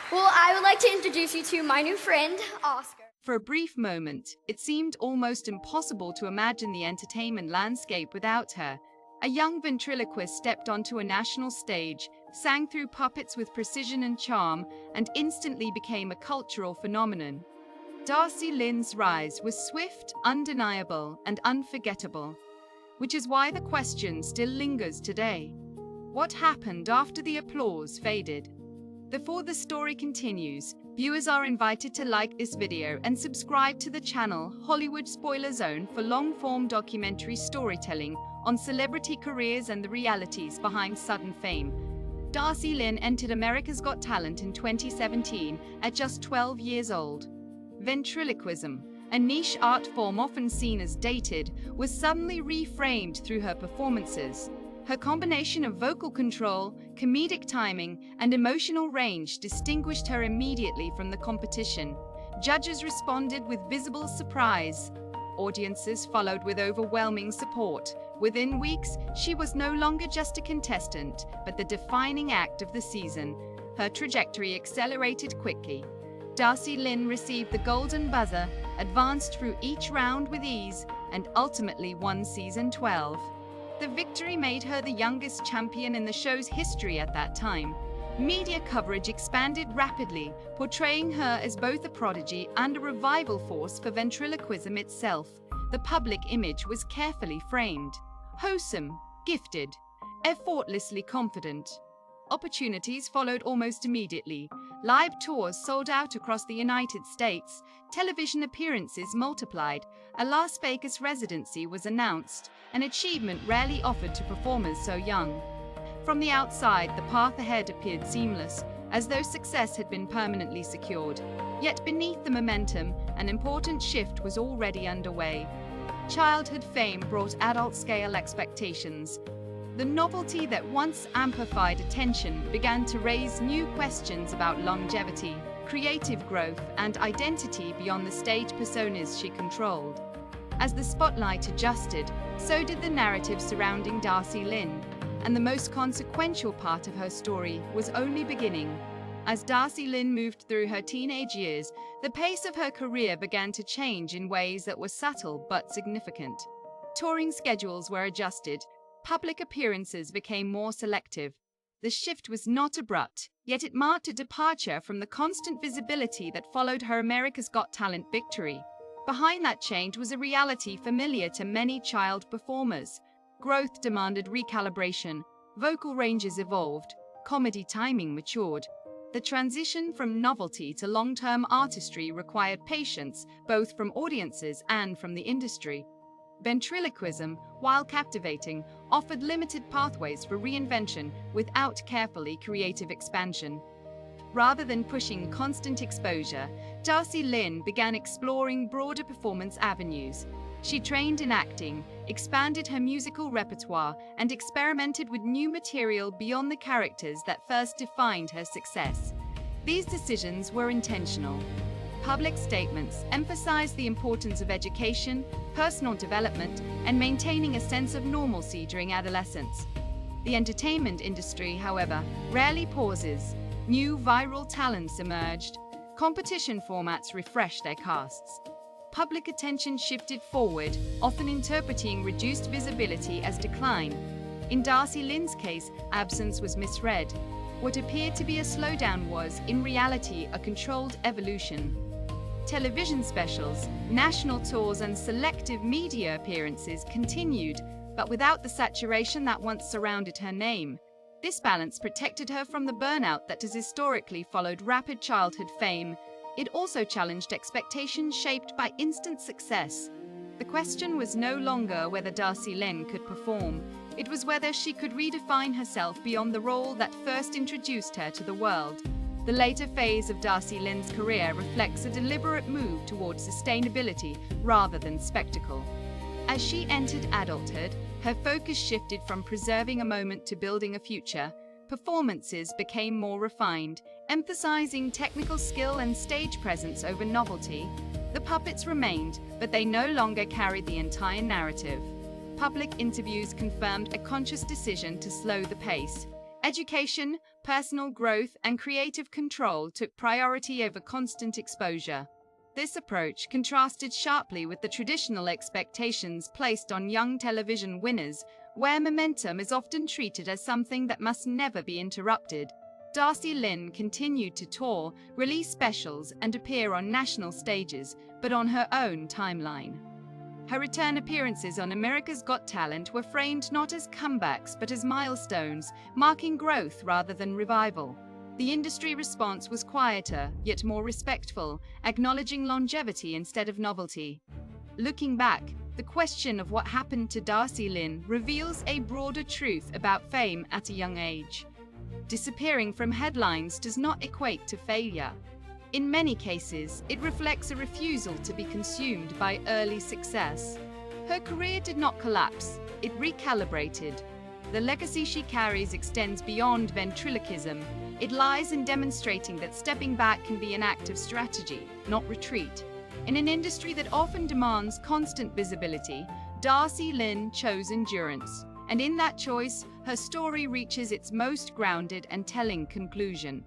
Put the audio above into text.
Well, I would like to introduce you to my new friend, Oscar. For a brief moment, it seemed almost impossible to imagine the entertainment landscape without her. A young ventriloquist stepped onto a national stage, sang through puppets with precision and charm, and instantly became a cultural phenomenon. Darci Lynne's rise was swift, undeniable, and unforgettable, which is why the question still lingers today. What happened after the applause faded? Before the story continues, viewers are invited to like this video and subscribe to the channel Hollywood Spoiler Zone for long-form documentary storytelling on celebrity careers and the realities behind sudden fame. Darci Lynne entered America's Got Talent in 2017 at just 12 years old. Ventriloquism, a niche art form often seen as dated, was suddenly reframed through her performances. Her combination of vocal control, comedic timing, and emotional range distinguished her immediately from the competition. Judges responded with visible surprise. Audiences followed with overwhelming support. Within weeks, she was no longer just a contestant, but the defining act of the season. Her trajectory accelerated quickly. Darci Lynne received the golden buzzer, advanced through each round with ease, and ultimately won season 12. The victory made her the youngest champion in the show's history at that time. Media coverage expanded rapidly, portraying her as both a prodigy and a revival force for ventriloquism itself. The public image was carefully framed. Wholesome, gifted, effortlessly confident. Opportunities followed almost immediately. Live tours sold out across the United States. Television appearances multiplied. A Las Vegas residency was announced, an achievement rarely offered to performers so young. From the outside, the path ahead appeared seamless, as though success had been permanently secured. Yet beneath the momentum, an important shift was already underway. Childhood fame brought adult-scale expectations. The novelty that once amplified attention began to raise new questions about longevity, creative growth, and identity beyond the stage personas she controlled. As the spotlight adjusted, so did the narrative surrounding Darci Lynne, and the most consequential part of her story was only beginning. As Darci Lynne moved through her teenage years, the pace of her career began to change in ways that were subtle but significant. Touring schedules were adjusted. Public appearances became more selective. The shift was not abrupt, yet it marked a departure from the constant visibility that followed her America's Got Talent victory. Behind that change was a reality familiar to many child performers. Growth demanded recalibration, vocal ranges evolved, comedy timing matured. The transition from novelty to long-term artistry required patience, both from audiences and from the industry. Ventriloquism, while captivating, offered limited pathways for reinvention without carefully creative expansion. Rather than pushing constant exposure, Darci Lynne began exploring broader performance avenues. She trained in acting, expanded her musical repertoire, and experimented with new material beyond the characters that first defined her success. These decisions were intentional. Public statements emphasized the importance of education, personal development, and maintaining a sense of normalcy during adolescence. The entertainment industry, however, rarely pauses. New viral talents emerged. Competition formats refreshed their casts. Public attention shifted forward, often interpreting reduced visibility as decline. In Darci Lynne's case, absence was misread. What appeared to be a slowdown was, in reality, a controlled evolution. Television specials, national tours, and selective media appearances continued, but without the saturation that once surrounded her name. This balance protected her from the burnout that has historically followed rapid childhood fame. It also challenged expectations shaped by instant success. The question was no longer whether Darci Lynne could perform. It was whether she could redefine herself beyond the role that first introduced her to the world. The later phase of Darci Lynne's career reflects a deliberate move towards sustainability rather than spectacle. As she entered adulthood, her focus shifted from preserving a moment to building a future. Performances became more refined, emphasizing technical skill and stage presence over novelty. The puppets remained, but they no longer carried the entire narrative. Public interviews confirmed a conscious decision to slow the pace. Education, personal growth, and creative control took priority over constant exposure. This approach contrasted sharply with the traditional expectations placed on young television winners, where momentum is often treated as something that must never be interrupted. Darci Lynne continued to tour, release specials, and appear on national stages, but on her own timeline. Her return appearances on America's Got Talent were framed not as comebacks but as milestones, marking growth rather than revival. The industry response was quieter, yet more respectful, acknowledging longevity instead of novelty. Looking back, the question of what happened to Darci Lynne reveals a broader truth about fame at a young age. Disappearing from headlines does not equate to failure. In many cases, it reflects a refusal to be consumed by early success. Her career did not collapse, it recalibrated. The legacy she carries extends beyond ventriloquism. It lies in demonstrating that stepping back can be an act of strategy, not retreat. In an industry that often demands constant visibility, Darci Lynne chose endurance. And in that choice, her story reaches its most grounded and telling conclusion.